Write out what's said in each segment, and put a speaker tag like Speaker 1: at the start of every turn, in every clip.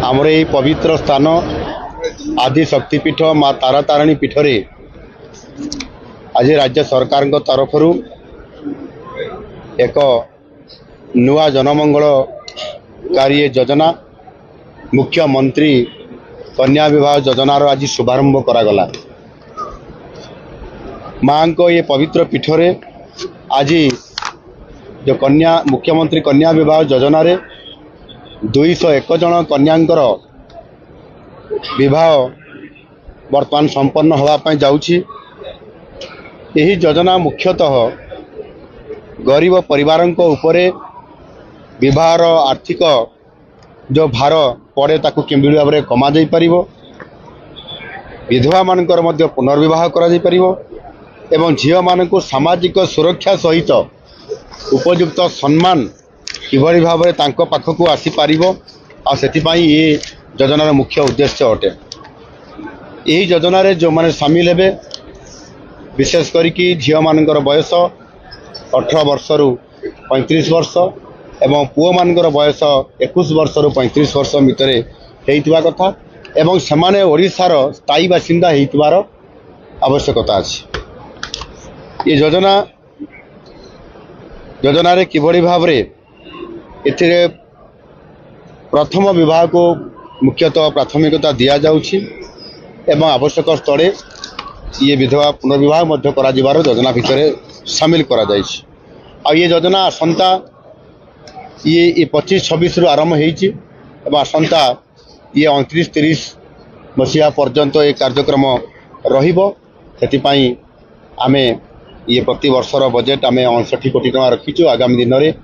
Speaker 1: आमर ये पवित्र स्थान आदि शक्तिपीठ माँ तारा तारिणी पीठरे आज राज्य सरकार तरफ एक नुआ जनमंगलकारी योजना मुख्यमंत्री कन्या विवाह योजनार आज शुभारंभ करागला। माँ को ये पवित्र पीठरे आज जो कन्या मुख्यमंत्री कन्या विवाह योजना रे 201 जन कन्यांकर विवाह वर्तमान संपन्न होगापाई जाउछि। यही योजना मुख्यतः गरीब परिवार उपरे विवाहर आर्थिक जो भार पड़े ताकू किभଳି भाव कमा जाई परिबो, विधवा मानकर मध्य पुनर्विवाह करा जाई परिबो एवं झियो मानकु सामाजिक सुरक्षा सहित उपयुक्त सम्मान किभଳି भाव तांको पाखकु आसी पारिबो आ सेतिपाई ये योजनार मुख्य उद्देश्य अटे। यही योजना रे जो माने शामिल हेबे विशेष करिकी झियो मानकर बयस 18 वर्ष रु 35 वर्ष एवं पुओ मानकर बयस 21 वर्ष रु 35 वर्ष भितरे हेइतबा कथा एवं समाने ओडिसार स्थायी बासिंदा हेइतबार आवश्यकता अछि। ये योजना रे किभଳି भाव रे एथिरे प्रथम विवाह को मुख्यतः प्राथमिकता दिया जाउछि एवं आवश्यक स्थले ये विधवा पुनर्विवाह मध्य करा जिबार योजना भितरे शामिल करा जाइछि। आ ये योजना आसंता ये 25-26 रु आरंभ हेइछि एवं आसंता ये 29-30 मसीहा पर्यंत ये कार्यक्रम रहिबो। सेतिपाई आमे ये प्रति वर्षर बजेट आमे 59 कोटी टका रखिछु। आगामी दिन रे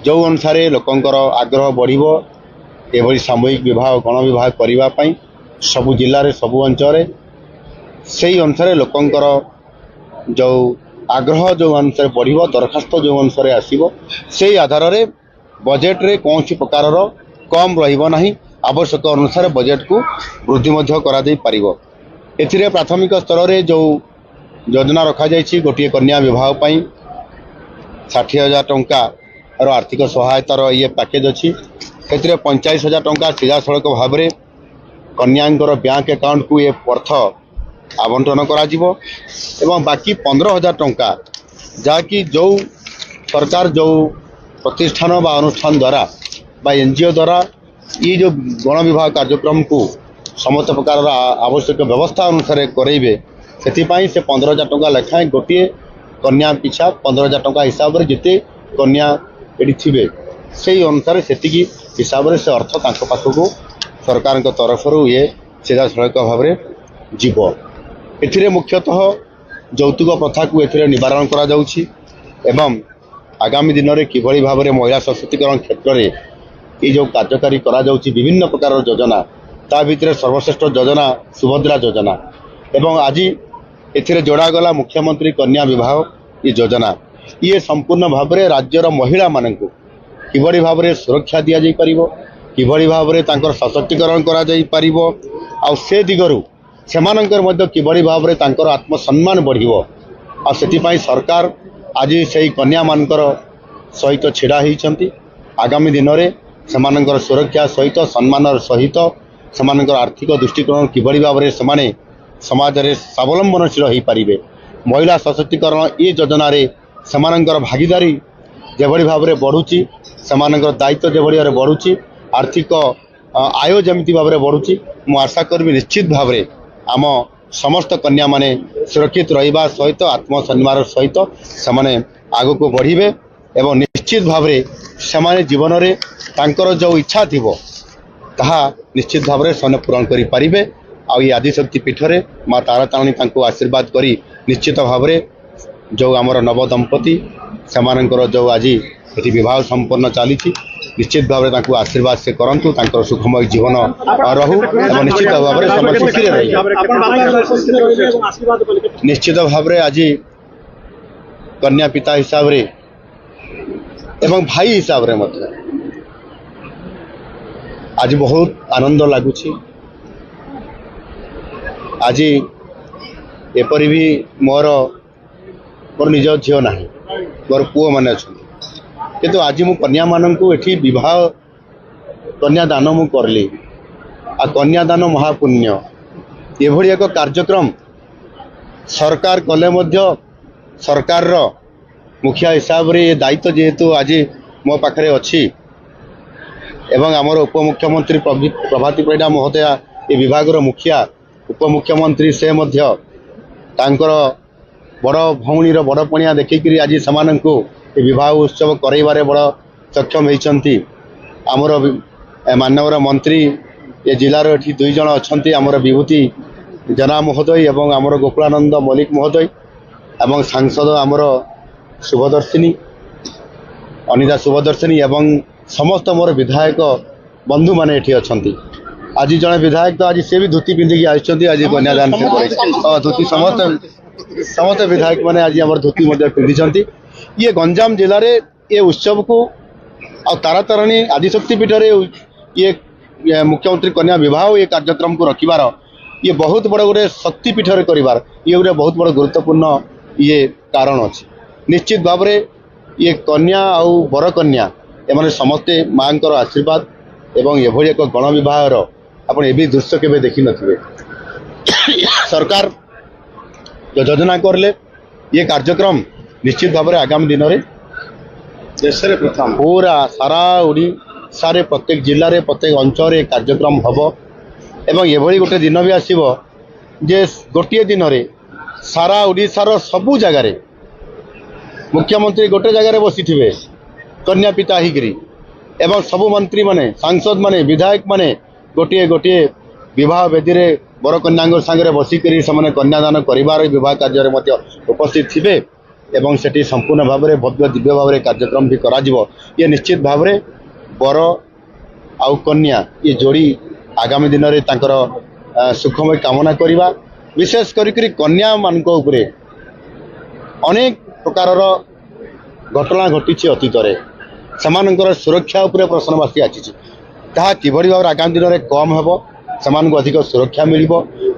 Speaker 1: जो अनुसार लोकंकर आग्रह बढ़िबो एभली सामूहिक विवाह गण विवाह करिबा पई सबु जिल्ला रे सबु अंचल से अनुसार लोकंकर जो आग्रह जो अनुसार बढ़िबो दरखास्त जो अनुसार आसीबो से आधार रे बजेट रे कौन प्रकार कम रहिबो नाही, आवश्यक अनुसार बजेट को वृद्धि मध्य करा जाई परिबो। एथिरे प्राथमिक स्तर रे जो योजना रखा जाइछि गोटे कन्या विवाह पई 60,000 टंका आर्थिक सहायतार ये पैकेज अच्छी। से 45,000 टंका सीधा सड़क भाव में कन्यांकर बैंक अकाउंट को ये अर्थ आवंटन करा जिवो एवं बाकी 15,000 टंका जहाँकि जो सरकार जो प्रतिष्ठान बा अनुष्ठान द्वारा बा एनजीओ द्वारा ये जो गण विवाह कार्यक्रम को समस्त प्रकार आवश्यक व्यवस्था अनुसार करेबे से 15,000 टंका लेखाएं गोटे कन्या पिछा 15,000 टंका हिसाब से जिते कन्या ये थे से अनुसार से हिसाब से अर्थ पाखक सरकार तरफ ये सीधा सड़क भाव में जीव। ए मुख्यतः यौतुक प्रथा को ए निवारण करा जाउछि एवं आगामी दिन में किभଳି भाव में महिला सशक्तिकरण क्षेत्र में ये जो कार्यकारी करा जाउछि विभिन्न प्रकार योजना ता भितर सर्वश्रेष्ठ योजना सुभद्रा योजना एवं आज ए जोड़ागला मुख्यमंत्री कन्या विवाह ये योजना ये संपूर्ण भाव में राज्यर महिला मानक किभଳି भाव में सुरक्षा दि जाई परिबो, किभଳି भाव में तांकर सशक्तिकरण करा जाई परिबो आ से दिगरु सेमानंकर मध्य किभଳି भाव में तांकर आत्मसम्मान बढ़िबो आ सेतिपाई सरकार आज से कन्या मानकर सहित छिड़ा होइछंती। आगामी दिन में सेमानंकर सुरक्षा सहित सम्मान सहित सेमानंकर आर्थिक दृष्टिकोण किभଳି भाव में सेमाने समाज रे स्वावलंबनशील हो पारिबे। महिला सशक्तिकरण ये योजना रे सेमानंकर भागीदारी जेभଳି भाव में बढ़ुची सेमानंकर दायित्व जेभଳି भाव में बढ़ुची आर्थिक आय जमिति भाव में बढ़ुची मु आशा करी निश्चित भाव में आम समस्त कन्या माने सुरक्षित रहिबा सहित आत्मसम्मान सहित सेमाने आगो को बढ़िबे एवं निश्चित भाव में सेमाने जीवन रे तांकर जो इच्छा थिबो ताहा निश्चित भाव में सने पूरण करि परिबे। आ ये आदिशक्ति पीठरे माँ तारा तारिणी तांको आशीर्वाद करी निश्चित भाव में जो आमर नव दंपति सेमानंकर जो आज ये विवाह संपन्न चली निश्चित भाव में आशीर्वाद से करंतु तांकर सुखमय जीवन रहू एवं निश्चित भाव में समय सुखी रही। निश्चित भाव में आज कन्या पिता हिसाब रे एवं भाई हिसाब रे मत आज बहुत आनंद लगुच। आज एपरी भी मोर निज झील ना मोर पुओ मैंने अच्छा किंतु आज मु कन्या मानू ये विवाह कन्यादान मु करली आ कन्यादान महापुण्य एभली एक कार्यक्रम सरकार कले मध्य सरकार रो मुखिया हिसाब रे ये दायित्व जेहेतु आज मो पाखरे अच्छी एवं आमर उपमुख्यमंत्री प्रभाती परिडा महोदया ये विभाग मुखिया उपमुख्यमंत्री से मध्य तांकर बड़ भौणीर बड़ पणिया देखिकी आज से विवाह उत्सव करइबारे बड़ सक्षम होती आमर मानवर मंत्री ये जिलार ये दुई जन अच्छा आमर विभूति जना महोदय एवं आमर गोकुलानंद मल्लिक महोदय एवं सांसद आमर शुभदर्शिनी अनिता शुभदर्शिनी एवं समस्त मोर विधायक बंधु माने एठी अछंती आज जने विधायक तो आज से भी धोती पिंधिकी आइछंती आज कन्यादान से धोती समस्त विधायक माने आज हमर धोती मध्ये पिंधिछंती ये गंजाम जिले रे ये उत्सव को आ तारातारणी आदिशक्ति पीठ रे ये मुख्यमंत्री कन्या विवाह ये कार्यक्रम को रखिबार ये बहुत बड़ गोटे शक्तिपीठ रे करिबार ये गोटे बहुत बड़ गुरुत्वपूर्ण ये कारण अच्छे निश्चित भाव रे ये कन्या आउ बर कन्या एमाने समस्ते माँ आशीर्वाद एवं एभली एक गण विवाहर आपण एबी दृश्य केबे देखि नथिबे सरकार जो योजना करले ये कार्यक्रम निश्चित भाव रे आगामी दिन में देश रे प्रथम पूरा सारा ओडिशा रे प्रत्येक जिल्ला रे प्रत्येक अंचल रे कार्यक्रम हबो एवं एभली गोटे दिन भी आसीबो जे गोटे दिन रे सारा ओडिशा रो सबु जगह रे मुख्यमंत्री गोटे जगह बसी थे कन्या पिता हिगिरी एवं सबु मंत्री माने सांसद माने विधायक माने गोटे गोटे विवाह वेदी रे बर कन्या सांगे बसिकी से कन्यादान करिबार विवाह कार्य में उपस्थित थे एवं सेठी संपूर्ण भाव में भव्य दिव्य भाव में कार्यक्रम भी करा जिवो ये निश्चित भाव में बर आउ कन्या ये जोड़ी आगामी दिन में तांकर सुखमय कामना करिबा विशेष करी कन्या मानक उपरे अनेक प्रकार घटना घटी अतीत से सुरक्षा उपरे प्रश्नवाची आसी किभली भाव आगामी दिन में कम हेब से अधिक सुरक्षा मिल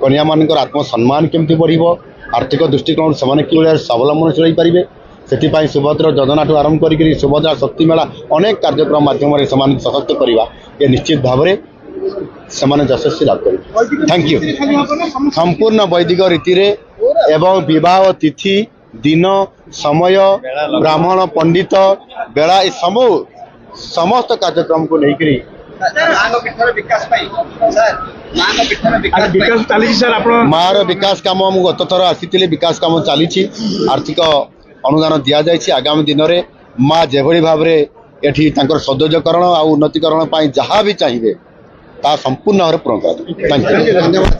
Speaker 1: कन्या मान आत्मसम्मान केमती बढ़ आर्थिक दृष्टिकोण से कि स्वावलम्बन चल पारे से सुभद्रा योजना ठूँ आरंभ कर सुभद्रा शक्ति मेला अनेक कार्यक्रम माध्यम से सशक्त करवा ये निश्चित भाव में से यशस्वी लाभ कर थैंक यू संपूर्ण वैदिक रीति एवं विवाह तिथि दिन समय ब्राह्मण पंडित बेला समस्त कार्यक्रम को लेकर मार विकास काम गत थर आसी विकास कम चली आर्थिक अनुदान दि जाए आगामी दिन में माँ जेभली भाव में एठी सौंदर्यकरण आ उन्नतिकरण जहाँ भी चाहिए ता संपूर्ण भाव पूर्ण कर।